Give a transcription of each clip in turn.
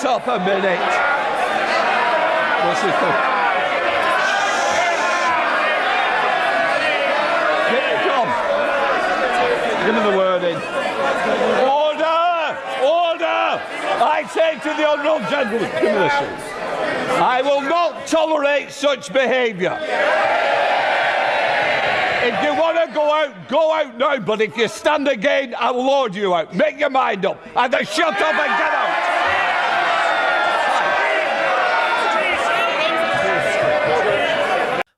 shut up a minute. What's this thing? Come. Give me the word in. Order! Order! I say to the honourable gentleman, give me this thing. I will not tolerate such behaviour. If you want to go out now, but if you stand again, I will order you out. Make your mind up. Either shut up and get out.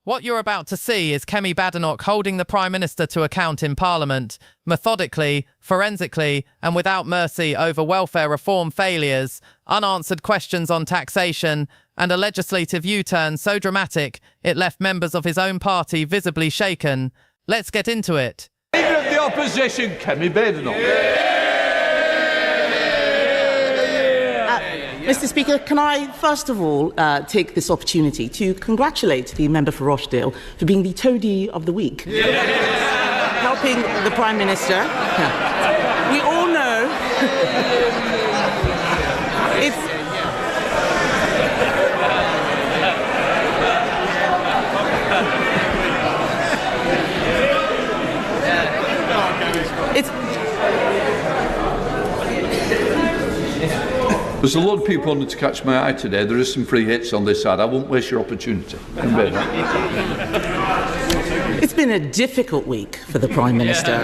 What you're about to see is Kemi Badenoch holding the Prime Minister to account in Parliament, methodically, forensically, and without mercy over welfare reform failures, unanswered questions on taxation, and a legislative U-turn so dramatic it left members of his own party visibly shaken. Let's get into it. Leader of the Opposition, Kemi Badenoch. Mr. Speaker, can I first of all take this opportunity to congratulate the member for Rochdale for being the toady of the week, helping the Prime Minister. We all know There's a lot of people wanting to catch my eye today. There is some free hits on this side. I won't waste your opportunity. It's been a difficult week for the Prime Minister.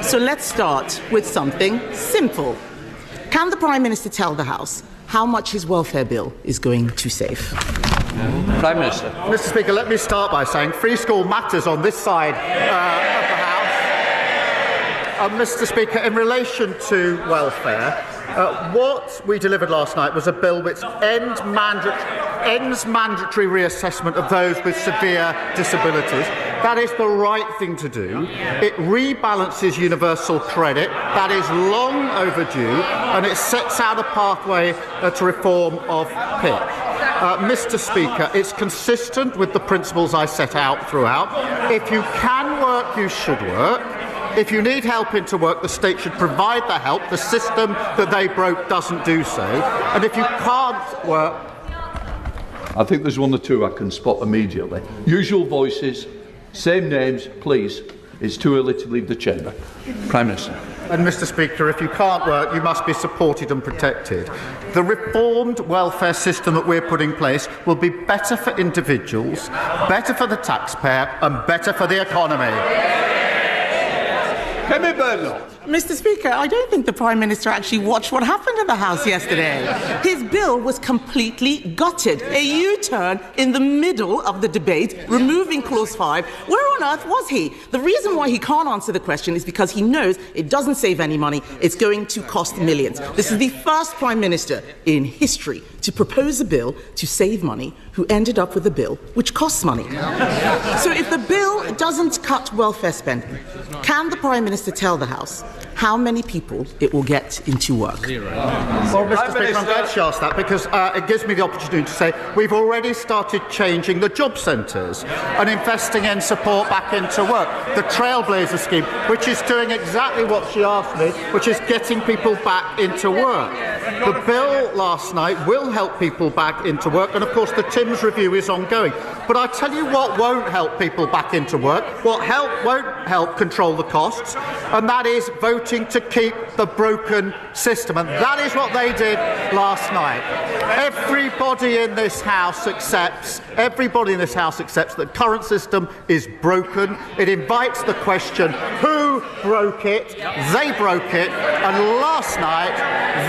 So let's start with something simple. Can the Prime Minister tell the House how much his welfare bill is going to save? Prime Minister. Mr. Speaker, let me start by saying free school matters on this side of the House. Mr. Speaker, in relation to welfare, what we delivered last night was a bill which ends mandatory reassessment of those with severe disabilities. That is the right thing to do. It rebalances universal credit. That is long overdue, and it sets out a pathway to reform of PIP. Mr. Speaker, it's consistent with the principles I set out throughout. If you can work, you should work. If you need help into work, the state should provide the help. The system that they broke doesn't do so. And if you can't work... I think there's one or two I can spot immediately. Usual voices, same names, please. It's too early to leave the chamber. Prime Minister. And Mr. Speaker, if you can't work, you must be supported and protected. The reformed welfare system that we're putting in place will be better for individuals, better for the taxpayer, and better for the economy. Kemi Badenoch. Mr. Speaker, I don't think the Prime Minister actually watched what happened in the House yesterday. His bill was completely gutted. A U-turn in the middle of the debate, removing Clause 5. Where on earth was he? The reason why he can't answer the question is because he knows it doesn't save any money. It's going to cost millions. This is the first Prime Minister in history to propose a bill to save money who ended up with a bill which costs money. So if the bill doesn't cut welfare spending, can the Prime Minister tell the House how many people it will get into work? Well, Mr. Speaker, I'm glad she asked that because it gives me the opportunity to say we've already started changing the job centres and investing in support back into work. The Trailblazer scheme, which is doing exactly what she asked me, which is getting people back into work. The bill last night will help people back into work, and of course the Timms review is ongoing. But I tell you what won't help people back into work, won't help control the costs, and that is voting to keep the broken system. And that is what they did last night. Everybody in this House accepts that the current system is broken. It invites the question, who broke it? They broke it. And last night,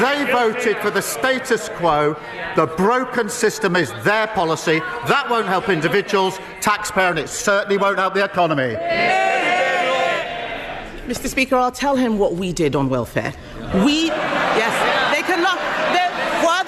they voted for the status quo. The broken system is their policy. That won't help individuals, taxpayer, and it certainly won't help the economy. Mr. Speaker, I'll tell him what we did on welfare. Yes, they can laugh. Why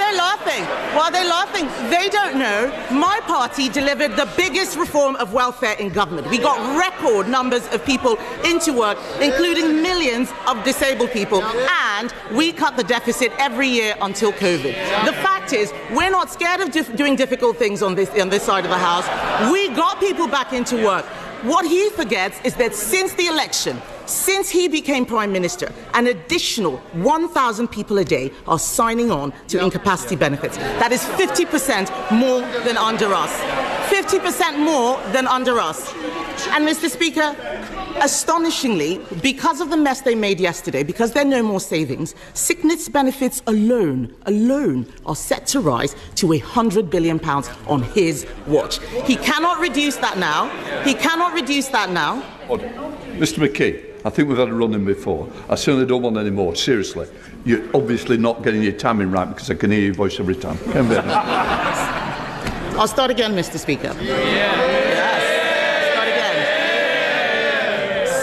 are they laughing? They don't know. My party delivered the biggest reform of welfare in government. We got record numbers of people into work, including millions of disabled people, and we cut the deficit every year until COVID. The fact is, we're not scared of doing difficult things on this side of the House. We got people back into work. What he forgets is that since the election, Since he became Prime Minister, an additional 1,000 people a day are signing on to incapacity benefits. That is 50% more than under us. 50% more than under us. And, Mr. Speaker, astonishingly, because of the mess they made yesterday, because there are no more savings, sickness benefits alone are set to rise to £100 billion on his watch. He cannot reduce that now. He cannot reduce that now. Order. Mr. McKee, I think we've had a run-in before. I certainly don't want any more. Seriously. You're obviously not getting your timing right because I can hear your voice every time. I'll start again, Mr. Speaker.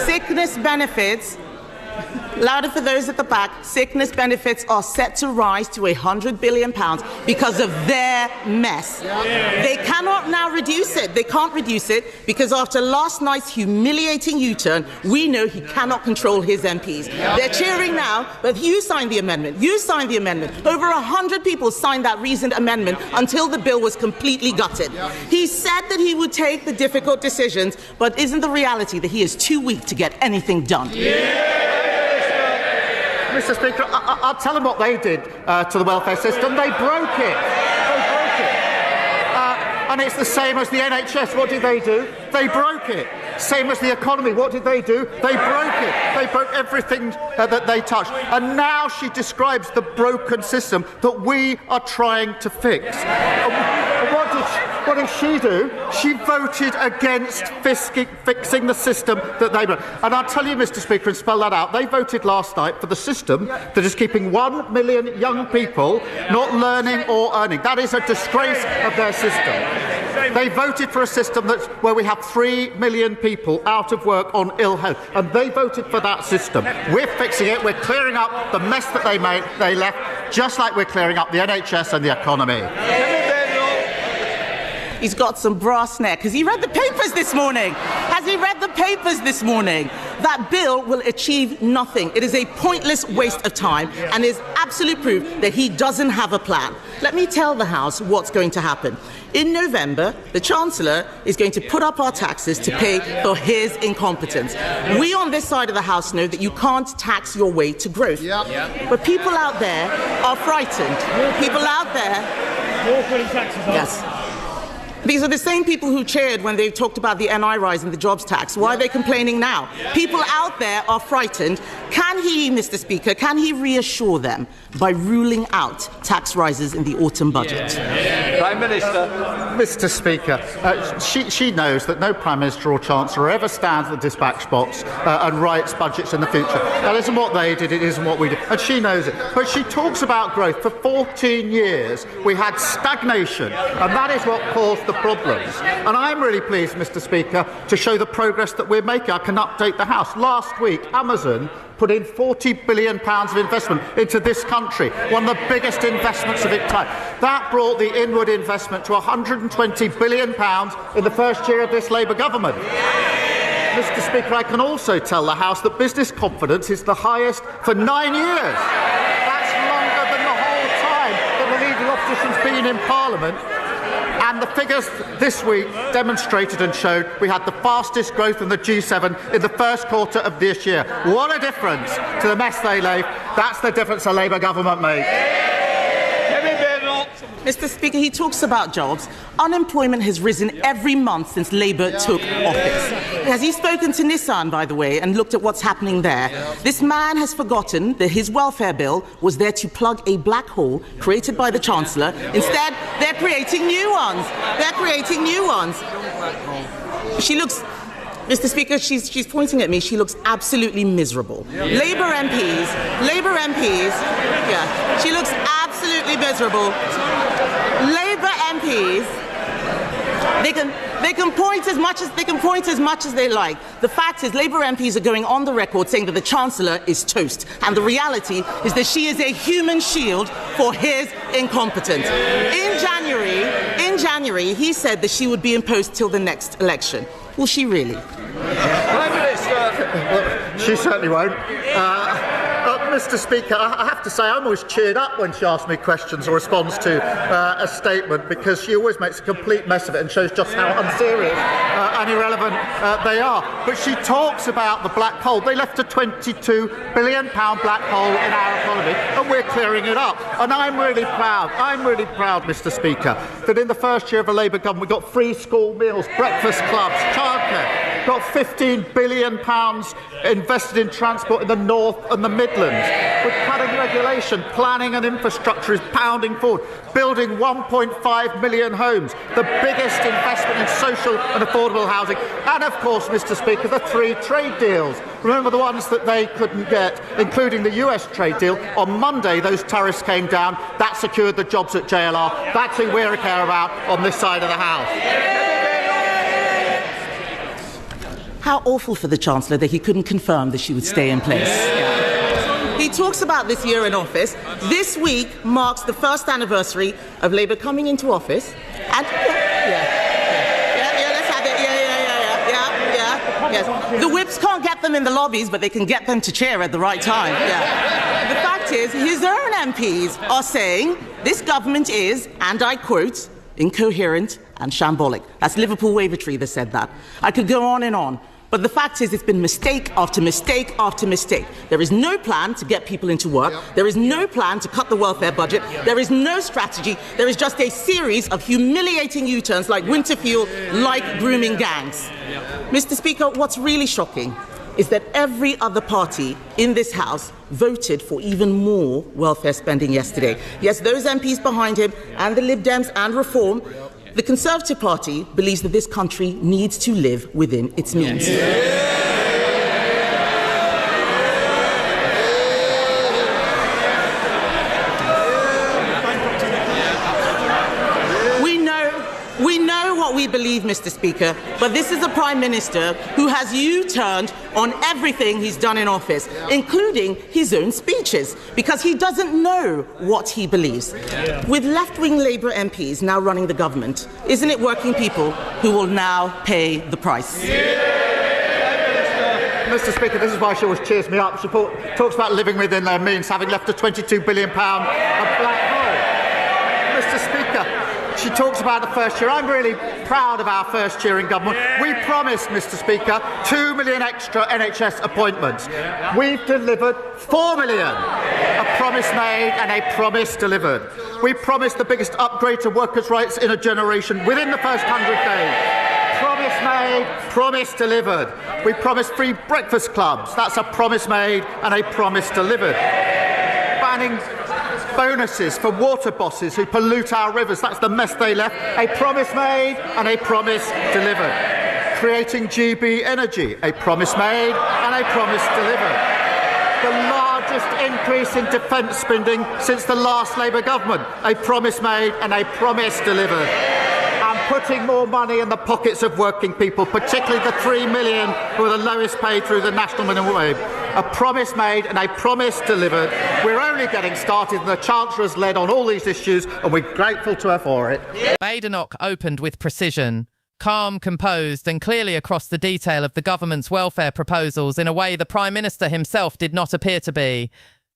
Sickness benefits, louder for those at the back, sickness benefits are set to rise to £100 billion because of their mess. They cannot now reduce it. They can't reduce it because after last night's humiliating U-turn, we know he cannot control his MPs. They're cheering now, but you signed the amendment. You signed the amendment. Over 100 people signed that reasoned amendment until the bill was completely gutted. He said that he would take the difficult decisions, but isn't the reality that he is too weak to get anything done? Mr. Speaker, I'll tell them what they did to the welfare system. They broke it. And it's the same as the NHS. What did they do? They broke it. Same as the economy. What did they do? They broke it. They broke everything that they touched. And now she describes the broken system that we are trying to fix. What did she do? She voted against fixing the system that they broke. And I'll tell you, Mr. Speaker, and spell that out, they voted last night for the system that is keeping 1 million young people not learning or earning. That is a disgrace of their system. They voted for a system where we have 3 million people out of work on ill health, and they voted for that system. We're fixing it. We're clearing up the mess that they left, just like we're clearing up the NHS and the economy. He's got some brass neck. Has he read the papers this morning? Has he read the papers this morning? That bill will achieve nothing. It is a pointless waste of time and is absolute proof that he doesn't have a plan. Let me tell the House what's going to happen. In November, the Chancellor is going to put up our taxes to pay for his incompetence. We on this side of the House know that you can't tax your way to growth. But people out there are frightened. People out there... Yes. These are the same people who cheered when they talked about the NI rise and the jobs tax. Why are they complaining now? People out there are frightened. Can he, Mr. Speaker, can he reassure them by ruling out tax rises in the autumn budget? Prime Minister. Mr. Speaker, she knows that no Prime Minister or Chancellor ever stands at the dispatch box and writes budgets in the future. That isn't what they did, it isn't what we did. And she knows it. But she talks about growth. For 14 years, we had stagnation, and that is what caused the problems. And I'm really pleased, Mr. Speaker, to show the progress that we're making. I can update the House. Last week, Amazon put in £40 billion of investment into this country, one of the biggest investments of its time. That brought the inward investment to £120 billion in the first year of this Labour government. Mr. Speaker, I can also tell the House that business confidence is the highest for 9 years. That's longer than the whole time that the leading opposition's been in Parliament. And the figures this week demonstrated and showed we had the fastest growth in the G7 in the first quarter of this year. What a difference to the mess they left. That's the difference a Labour government made. Mr. Speaker, he talks about jobs. Unemployment has risen every month since Labour took office. Has he spoken to Nissan, by the way, and looked at what's happening there? This man has forgotten that his welfare bill was there to plug a black hole created by the Chancellor. Instead, they're creating new ones. They're creating new ones. She looks... Mr. Speaker, she's pointing at me. She looks absolutely miserable. Labour MPs, yeah, she looks absolutely miserable. Labour MPs, they can point as much as they like. The fact is, Labour MPs are going on the record saying that the Chancellor is toast, and the reality is that she is a human shield for his incompetence. In January, he said that she would be in post till the next election. Will she really? Prime Minister. She certainly won't. Mr. Speaker, I have to say I'm always cheered up when she asks me questions or responds to a statement, because she always makes a complete mess of it and shows just how unserious and irrelevant they are. But she talks about the black hole. They left a £22 billion black hole in our economy, and we're clearing it up. And I'm really proud, Mr. Speaker, that in the first year of a Labour government we got free school meals, breakfast clubs, childcare, got £15 billion invested in transport in the North and the Midlands. We're cutting regulation, planning and infrastructure is pounding forward, building 1.5 million homes, the biggest investment in social and affordable housing, and of course, Mr. Speaker, the 3 trade deals. Remember the ones that they couldn't get, including the US trade deal. On Monday, those tariffs came down. That secured the jobs at JLR. That's who we care about on this side of the House. How awful for the Chancellor that he couldn't confirm that she would stay in place. He talks about this year in office. This week marks the first anniversary of Labour coming into office. And let's have it. Yes. The whips can't get them in the lobbies, but they can get them to chair at the right time. The fact is, his own MPs are saying this government is, and I quote, incoherent and shambolic. That's Liverpool Wavertree that said that. I could go on and on. But the fact is, it's been mistake after mistake after mistake. There is no plan to get people into work. There is no plan to cut the welfare budget. There is no strategy. There is just a series of humiliating U-turns like winter fuel, like grooming gangs. Mr. Speaker, what's really shocking is that every other party in this House voted for even more welfare spending yesterday. Yes, those MPs behind him and the Lib Dems and Reform. The Conservative Party believes that this country needs to live within its means. We know what we believe, Mr. Speaker, but this is a Prime Minister who has U-turned on everything he's done in office, including his own speeches, because he doesn't know what he believes. With left-wing Labour MPs now running the government, isn't it working people who will now pay the price? Mr. Speaker, this is why she always cheers me up. She talks about living within their means, having left a £22 billion of black hole. Mr. Speaker, she talks about the first year. I'm really proud of our first year in government. We promised, Mr. Speaker, 2 million extra NHS appointments. We've delivered 4 million. A promise made and a promise delivered. We promised the biggest upgrade to workers' rights in a generation within the first 100 days. Promise made, promise delivered. We promised free breakfast clubs. That's a promise made and a promise delivered. Banning bonuses for water bosses who pollute our rivers. That's the mess they left. A promise made and a promise delivered. Creating GB Energy. A promise made and a promise delivered. The largest increase in defence spending since the last Labour government. A promise made and a promise delivered. And putting more money in the pockets of working people, particularly the 3 million who are the lowest paid through the national minimum wage. A promise made and a promise delivered. We're only getting started, and the Chancellor has led on all these issues, and we're grateful to her for it. Badenoch opened with precision, calm, composed, and clearly across the detail of the government's welfare proposals in a way the Prime Minister himself did not appear to be.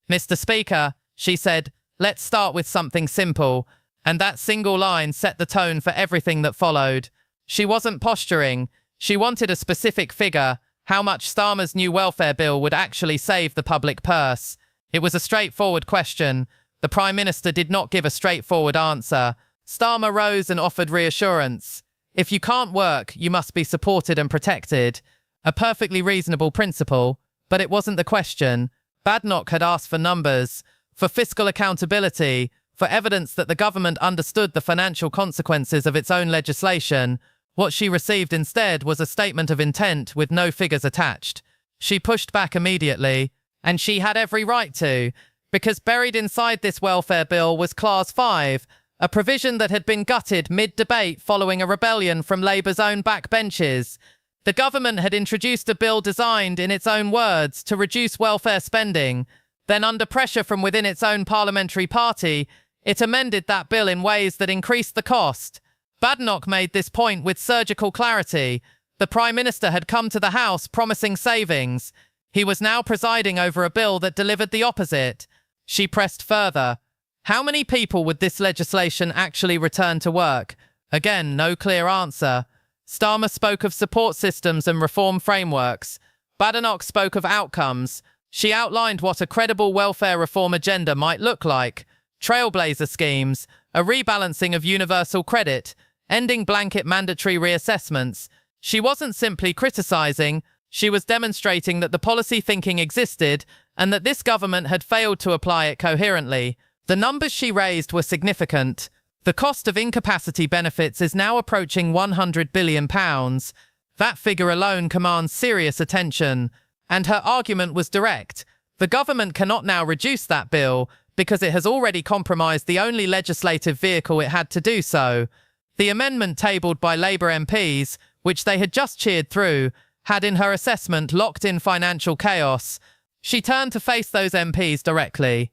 Mr. Speaker, she said, let's start with something simple. And that single line set the tone for everything that followed. She wasn't posturing. She wanted a specific figure, how much Starmer's new welfare bill would actually save the public purse. It was a straightforward question. The Prime Minister did not give a straightforward answer. Starmer rose and offered reassurance. If you can't work, you must be supported and protected. A perfectly reasonable principle, but it wasn't the question. Badenoch had asked for numbers, for fiscal accountability, for evidence that the government understood the financial consequences of its own legislation. What she received instead was a statement of intent with no figures attached. She pushed back immediately, and she had every right to, because buried inside this welfare bill was Clause 5, a provision that had been gutted mid-debate following a rebellion from Labour's own backbenches. The government had introduced a bill designed, in its own words, to reduce welfare spending. Then, under pressure from within its own parliamentary party, it amended that bill in ways that increased the cost. Badenoch made this point with surgical clarity. The Prime Minister had come to the House promising savings. He was now presiding over a bill that delivered the opposite. She pressed further. How many people would this legislation actually return to work? Again, no clear answer. Starmer spoke of support systems and reform frameworks. Badenoch spoke of outcomes. She outlined what a credible welfare reform agenda might look like. Trailblazer schemes, a rebalancing of universal credit, ending blanket mandatory reassessments. She wasn't simply criticising, she was demonstrating that the policy thinking existed and that this government had failed to apply it coherently. The numbers she raised were significant. The cost of incapacity benefits is now approaching £100 billion. That figure alone commands serious attention. And her argument was direct. The government cannot now reduce that bill because it has already compromised the only legislative vehicle it had to do so. The amendment tabled by Labour MPs, which they had just cheered through, had in her assessment locked in financial chaos. She turned to face those MPs directly.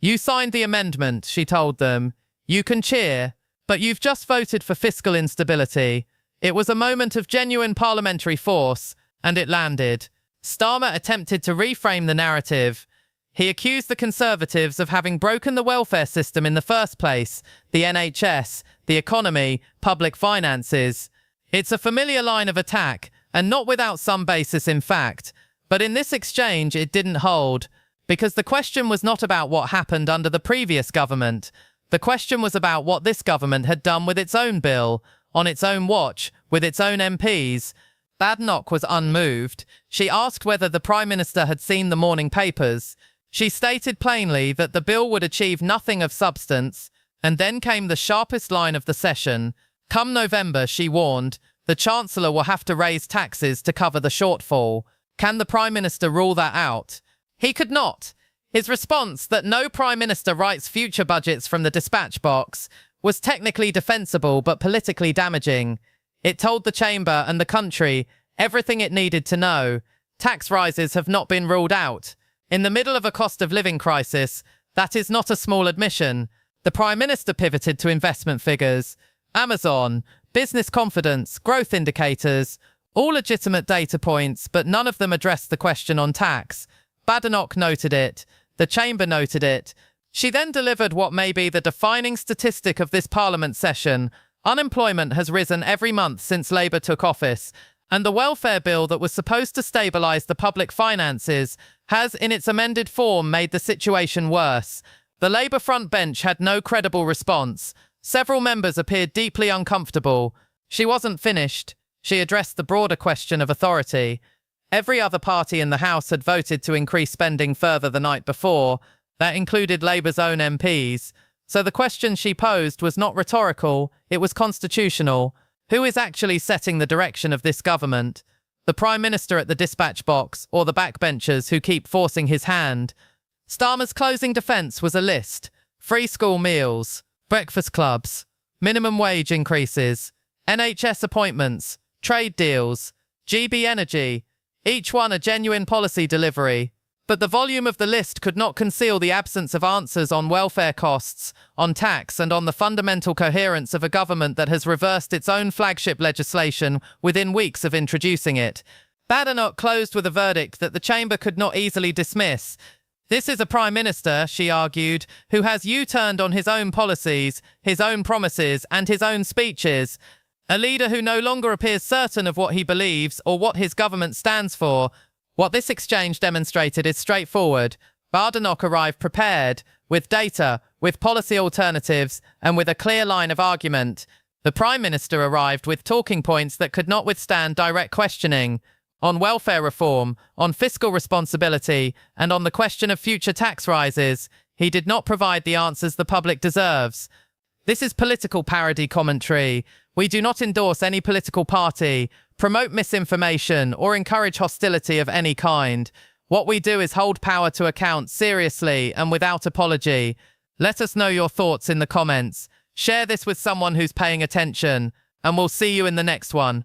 You signed the amendment, she told them. You can cheer, but you've just voted for fiscal instability. It was a moment of genuine parliamentary force, and it landed. Starmer attempted to reframe the narrative. He accused the Conservatives of having broken the welfare system in the first place, the NHS, the economy, public finances. It's a familiar line of attack, and not without some basis in fact. But in this exchange, it didn't hold, because the question was not about what happened under the previous government. The question was about what this government had done with its own bill, on its own watch, with its own MPs. Badenoch was unmoved. She asked whether the Prime Minister had seen the morning papers. She stated plainly that the bill would achieve nothing of substance, and then came the sharpest line of the session. Come November, she warned, the Chancellor will have to raise taxes to cover the shortfall. Can the Prime Minister rule that out? He could not. His response that no Prime Minister writes future budgets from the dispatch box was technically defensible but politically damaging. It told the Chamber and the country everything it needed to know. Tax rises have not been ruled out. In the middle of a cost of living crisis, that is not a small admission. The Prime Minister pivoted to investment figures. Amazon, business confidence, growth indicators, all legitimate data points, but none of them addressed the question on tax. Badenoch noted it. The Chamber noted it. She then delivered what may be the defining statistic of this Parliament session. Unemployment has risen every month since Labour took office, and the welfare bill that was supposed to stabilise the public finances has, in its amended form, made the situation worse. The Labour front bench had no credible response. Several members appeared deeply uncomfortable. She wasn't finished. She addressed the broader question of authority. Every other party in the House had voted to increase spending further the night before. That included Labour's own MPs. So the question she posed was not rhetorical, it was constitutional. Who is actually setting the direction of this government? The Prime Minister at the dispatch box, or the backbenchers who keep forcing his hand? Starmer's closing defence was a list. Free school meals, breakfast clubs, minimum wage increases, NHS appointments, trade deals, GB Energy, each one a genuine policy delivery. But the volume of the list could not conceal the absence of answers on welfare costs, on tax, and on the fundamental coherence of a government that has reversed its own flagship legislation within weeks of introducing it. Badenoch closed with a verdict that the Chamber could not easily dismiss. This is a Prime Minister, she argued, who has U-turned on his own policies, his own promises, and his own speeches. A leader who no longer appears certain of what he believes or what his government stands for. What this exchange demonstrated is straightforward. Badenoch arrived prepared, with data, with policy alternatives, and with a clear line of argument. The Prime Minister arrived with talking points that could not withstand direct questioning. On welfare reform, on fiscal responsibility, and on the question of future tax rises, he did not provide the answers the public deserves. This is political parody commentary. We do not endorse any political party, promote misinformation, or encourage hostility of any kind. What we do is hold power to account seriously and without apology. Let us know your thoughts in the comments. Share this with someone who's paying attention, and we'll see you in the next one.